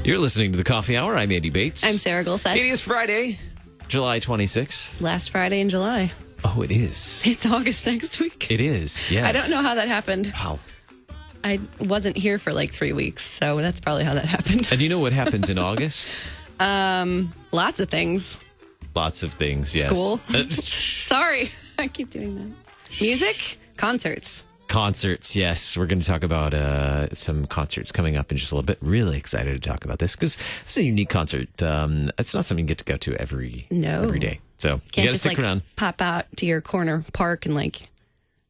You're listening to the Coffee Hour. I'm Andy Bates. I'm Sarah Gulseth. It is Friday, July 26th. Last Friday in July. Oh, it is. It's August next week. It is, yes. I don't know how that happened. Wow. I wasn't here for like 3 weeks, so that's probably how that happened. And you know what happens in August? Lots of things. Lots of things, yes. School. Sorry. I keep doing that. Music, concerts. Concerts, yes. We're going to talk about some concerts coming up in just a little bit. Really excited to talk about this because it's a unique concert. It's not something you get to go to every day. So you got to stick around. Pop out to your corner park and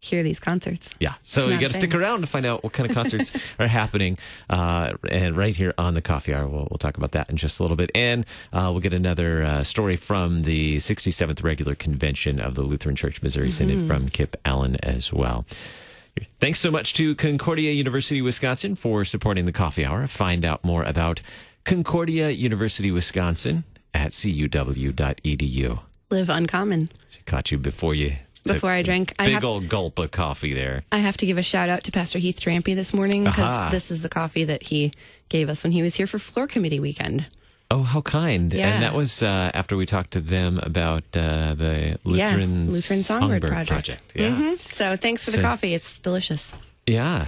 hear these concerts. Yeah, so you got to stick around to find out what kind of concerts are happening. And right here on the Coffee Hour, we'll talk about that in just a little bit. And we'll get another story from the 67th Regular Convention of the Lutheran Church Missouri Synod from Kip Allen as well. Thanks so much to Concordia University, Wisconsin for supporting the Coffee Hour. Find out more about Concordia University, Wisconsin at cuw.edu. Live uncommon. She caught you before I drank. Big old gulp of coffee there. I have to give a shout out to Pastor Heath Trampy this morning because this is the coffee that he gave us when he was here for floor committee weekend. Oh, how kind. Yeah. And that was after we talked to them about the Lutheran Songbird Project. Yeah. Mm-hmm. So thanks for the coffee. It's delicious. Yeah.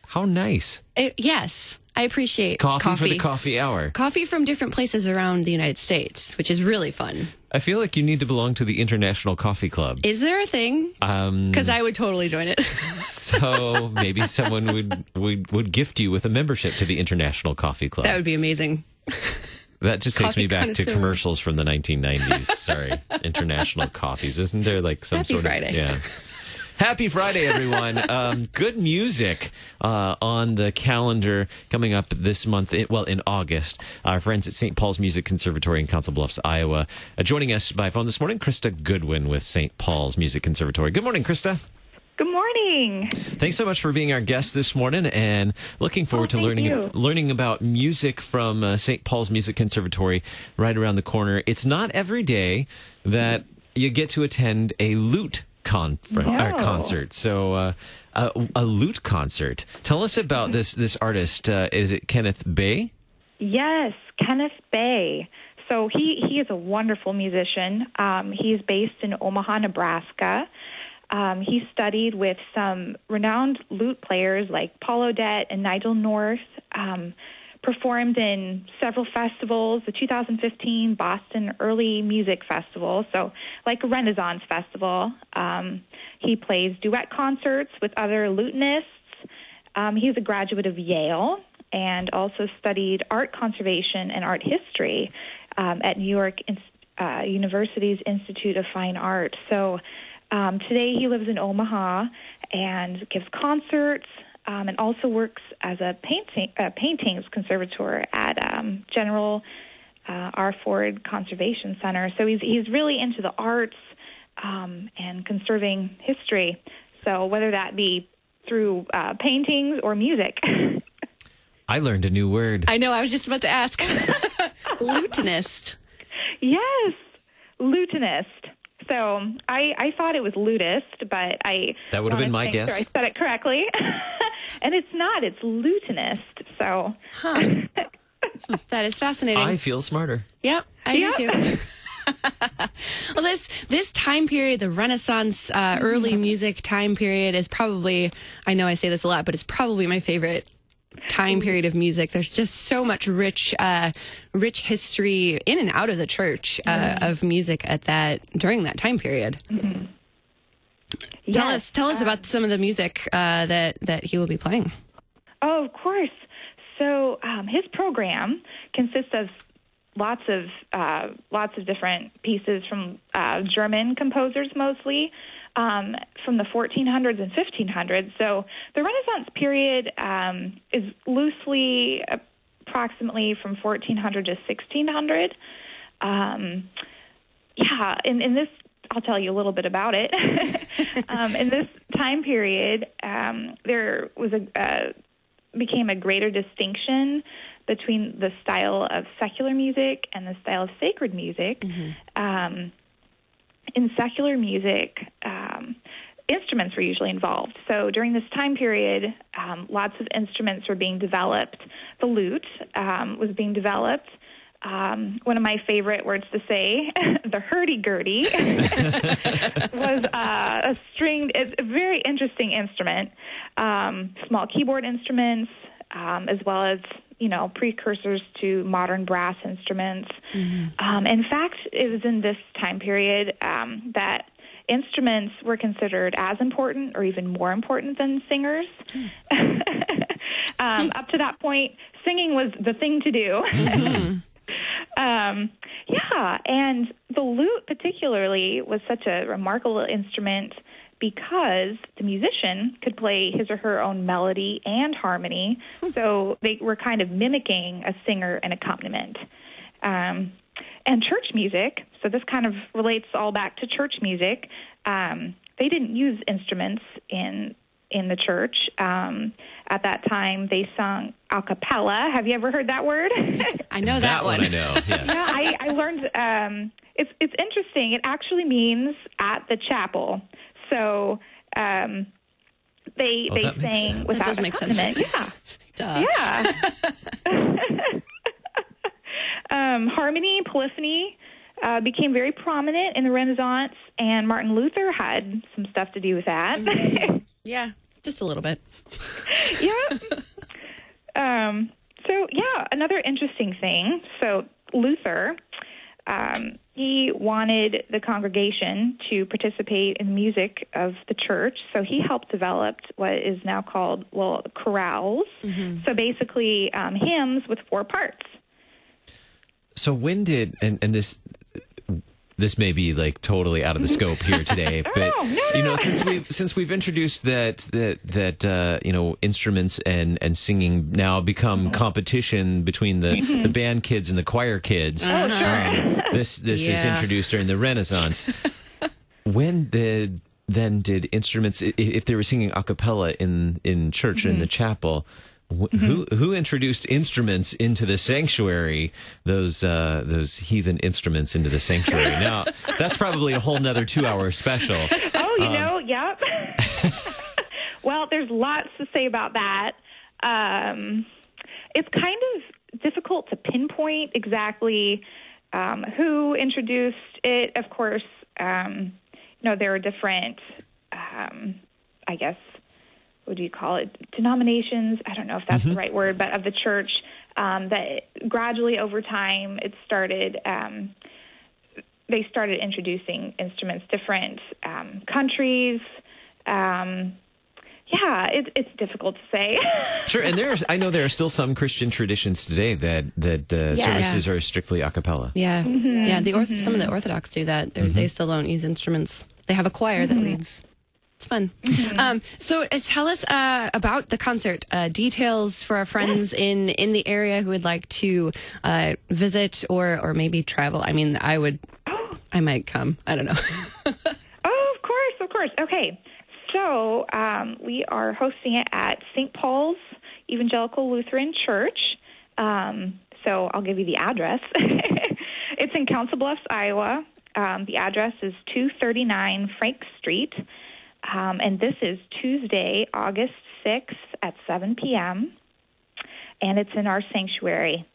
How nice. Yes. I appreciate coffee for the Coffee Hour. Coffee from different places around the United States, which is really fun. I feel like you need to belong to the International Coffee Club. Is there a thing? Because I would totally join it. So maybe someone would gift you with a membership to the International Coffee Club. That would be amazing. That just takes me back to commercials from the 1990s. Sorry. International coffees. Isn't there some Happy sort Friday. of... Yeah. Happy Friday, everyone. Good music on the calendar coming up this month, in August. Our friends at St. Paul's Music Conservatory in Council Bluffs, Iowa. Joining us by phone this morning, Christa Goodwin with St. Paul's Music Conservatory. Good morning, Christa. Good morning. Thanks so much for being our guest this morning and looking forward to learning about music from St. Paul's Music Conservatory right around the corner. It's not every day that you get to attend a lute concert. So a lute concert. Tell us about this artist. Is it Kenneth Bay? Yes, Kenneth Bay. So he is a wonderful musician. He's based in Omaha, Nebraska. He studied with some renowned lute players like Paul Odette and Nigel North. Performed in several festivals, the 2015 Boston Early Music Festival, so like a Renaissance festival. He plays duet concerts with other lutenists. He's a graduate of Yale and also studied art conservation and art history at New York University's Institute of Fine Art. So today he lives in Omaha and gives concerts. And also works as a paintings conservator at General R. Ford Conservation Center. So he's really into the arts and conserving history. So whether that be through paintings or music. I learned a new word. I know. I was just about to ask. Lutenist. Yes, lutenist. So I thought it was lutist, but that would have been my guess. Sure I said it correctly. And it's not. It's lutenist. So that is fascinating. I feel smarter. Yep, I do too. Well, this time period, the Renaissance early music time period, is probably, I know I say this a lot, but it's probably my favorite time period of music. There's just so much rich history in and out of the church of music during that time period. Mm-hmm. Tell us about some of the music that he will be playing. Oh, of course. So his program consists of lots of different pieces from German composers mostly. From the 1400s and 1500s. So the Renaissance period is loosely approximately from 1400 to 1600. In this, I'll tell you a little bit about it. In this time period, there was became a greater distinction between the style of secular music and the style of sacred music. Mm-hmm. In secular music, instruments were usually involved. So during this time period, lots of instruments were being developed. The lute was being developed. One of my favorite words to say, the hurdy-gurdy, was a stringed, it's a very interesting instrument. Small keyboard instruments, as well as, precursors to modern brass instruments. In fact, it was in this time period that instruments were considered as important or even more important than singers. Up to that point, singing was the thing to do. And the lute particularly was such a remarkable instrument because the musician could play his or her own melody and harmony, so they were kind of mimicking a singer and accompaniment. And church music, so this kind of relates all back to church music. They didn't use instruments in the church. At that time, they sung a cappella. Have you ever heard that word? I know that one. I know, yes. Yeah, I learned, it's interesting. It actually means at the chapel. So they sang without that does make accompaniment. sense. Yeah. Harmony, polyphony became very prominent in the Renaissance, and Martin Luther had some stuff to do with that. Yeah, just a little bit. Another interesting thing. So Luther, he wanted the congregation to participate in the music of the church, so he helped develop what is now called, chorales. So basically hymns with 4 parts. So when did, and this may be like totally out of the scope here today, but since we've introduced that instruments and singing now become competition between the band kids and the choir kids. This is introduced during the Renaissance. When did instruments, if they were singing a cappella in church or in the chapel, who introduced instruments into the sanctuary? Those heathen instruments into the sanctuary. Now that's probably a whole nother 2-hour special. Yep. Well, there's lots to say about that. It's kind of difficult to pinpoint exactly who introduced it. Of course, there are different, what do you call it, denominations? I don't know if that's the right word, but of the church, that gradually over time it started, they started introducing instruments, different countries. It's difficult to say. Sure, and I know there are still some Christian traditions today that services are strictly a cappella. Yeah, some of the Orthodox do that. They still don't use instruments. They have a choir that leads. It's fun. So tell us about the concert, details for our friends in the area who would like to visit or maybe travel. I mean, I might come. I don't know. Of course. Okay. So we are hosting it at St. Paul's Evangelical Lutheran Church. So I'll give you the address. It's in Council Bluffs, Iowa. The address is 239 Frank Street. And this is Tuesday, August 6th at 7 p.m., and it's in our sanctuary.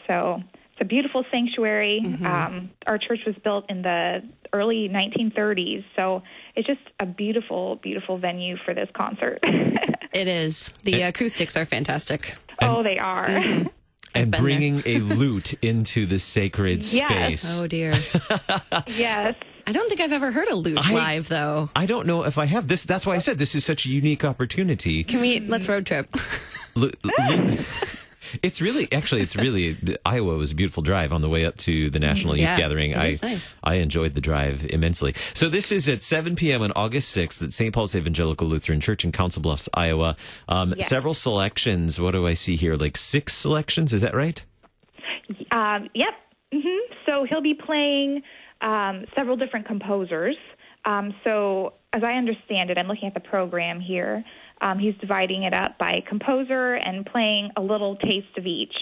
So it's a beautiful sanctuary. Our church was built in the early 1930s, so it's just a beautiful, beautiful venue for this concert. It is. The acoustics are fantastic. They are. And bringing a lute into the sacred space. Oh, dear. Yes. I don't think I've ever heard a lute live, though. I don't know if I have. That's why I said this is such a unique opportunity. Let's road trip. It's really, Iowa was a beautiful drive on the way up to the National Youth Gathering. Nice. I enjoyed the drive immensely. So this is at 7 p.m. on August 6th at St. Paul's Evangelical Lutheran Church in Council Bluffs, Iowa. Several selections. What do I see here? Like 6 selections, is that right? Yep. So he'll be playing several different composers. So as I understand it, I'm looking at the program here. He's dividing it up by composer and playing a little taste of each.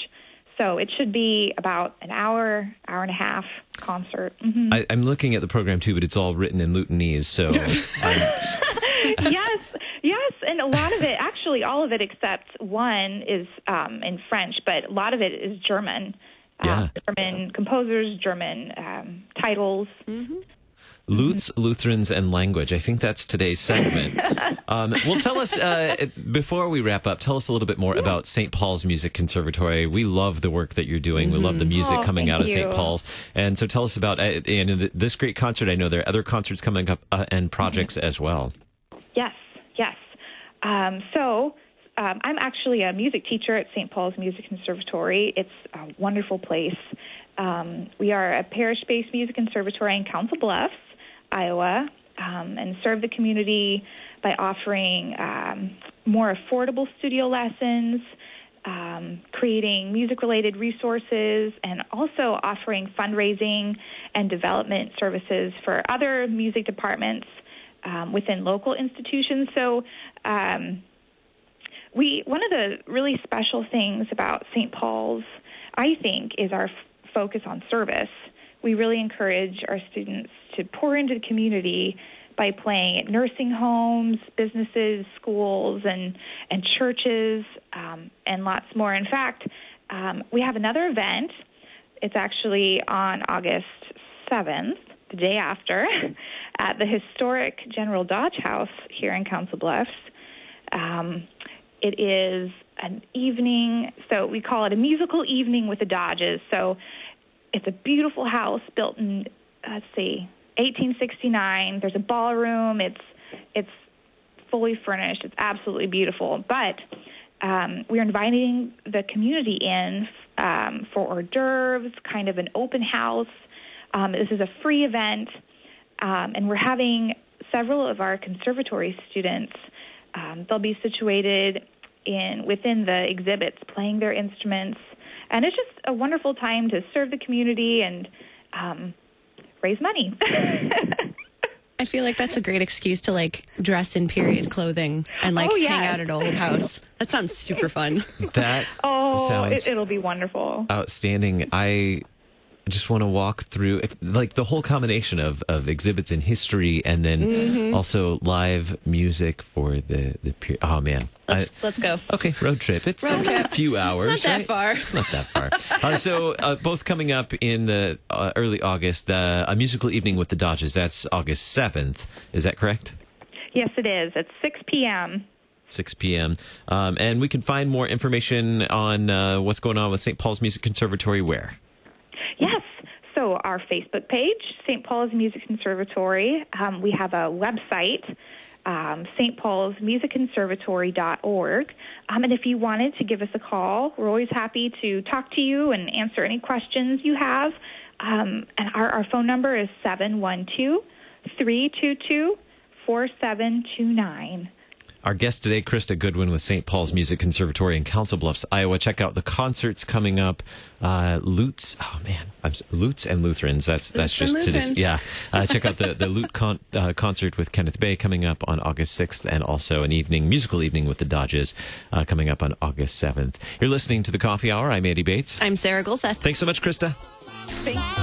So it should be about an hour and a half concert. I'm looking at the program too, but it's all written in Lutenese. So Yes, and a lot of it, actually all of it except one is in French, but a lot of it is German. German composers, German titles. Mm-hmm. Lutes, Lutherans, and language. I think that's today's segment. Well, tell us, before we wrap up, tell us a little bit more about St. Paul's Music Conservatory. We love the work that you're doing. We love the music coming out of St. Paul's. And so tell us about this great concert. I know there are other concerts coming up and projects as well. Yes. I'm actually a music teacher at St. Paul's Music Conservatory. It's a wonderful place. We are a parish-based music conservatory in Council Bluffs, Iowa, and serve the community by offering more affordable studio lessons, creating music-related resources, and also offering fundraising and development services for other music departments within local institutions. So one of the really special things about St. Paul's, I think, is our focus on service. We really encourage our students to pour into the community by playing at nursing homes, businesses, schools, and churches, and lots more. In fact, we have another event. It's actually on August 7th, the day after, at the historic General Dodge House here in Council Bluffs. It is an evening, so we call it a musical evening with the Dodges. So it's a beautiful house built in, 1869. There's a ballroom. It's fully furnished. It's absolutely beautiful. But we're inviting the community in for hors d'oeuvres, kind of an open house. This is a free event, and we're having several of our conservatory students. They'll be situated within the exhibits, playing their instruments, and it's just a wonderful time to serve the community and raise money. I feel like that's a great excuse to dress in period clothing and hang out at Old House. That sounds super fun. That sounds it'll be wonderful. Outstanding. I just want to walk through the whole combination of exhibits in history and then also live music for the period. Oh man. Let's go. Okay, road trip. It's a few hours. It's not that far. It's not that far. So both coming up in the early August, a musical evening with the Dodges. That's August 7th. Is that correct? Yes, it is. It's 6 p.m. 6 p.m. And we can find more information on what's going on with St. Paul's Music Conservatory where? Yes. So our Facebook page, St. Paul's Music Conservatory. We have a website, stpaulsmusicconservatory.org. And if you wanted to give us a call, we're always happy to talk to you and answer any questions you have. And our phone number is 712-322-4729. Our guest today, Christa Goodwin with St. Paul's Music Conservatory in Council Bluffs, Iowa. Check out the concerts coming up. Lutes and Lutherans. That's just today's. Yeah. Check out the Lute concert with Kenneth Bay coming up on August 6th, and also an musical evening with the Dodges coming up on August 7th. You're listening to the Coffee Hour. I'm Andy Bates. I'm Sarah Gulseth. Thanks so much, Christa. Thanks.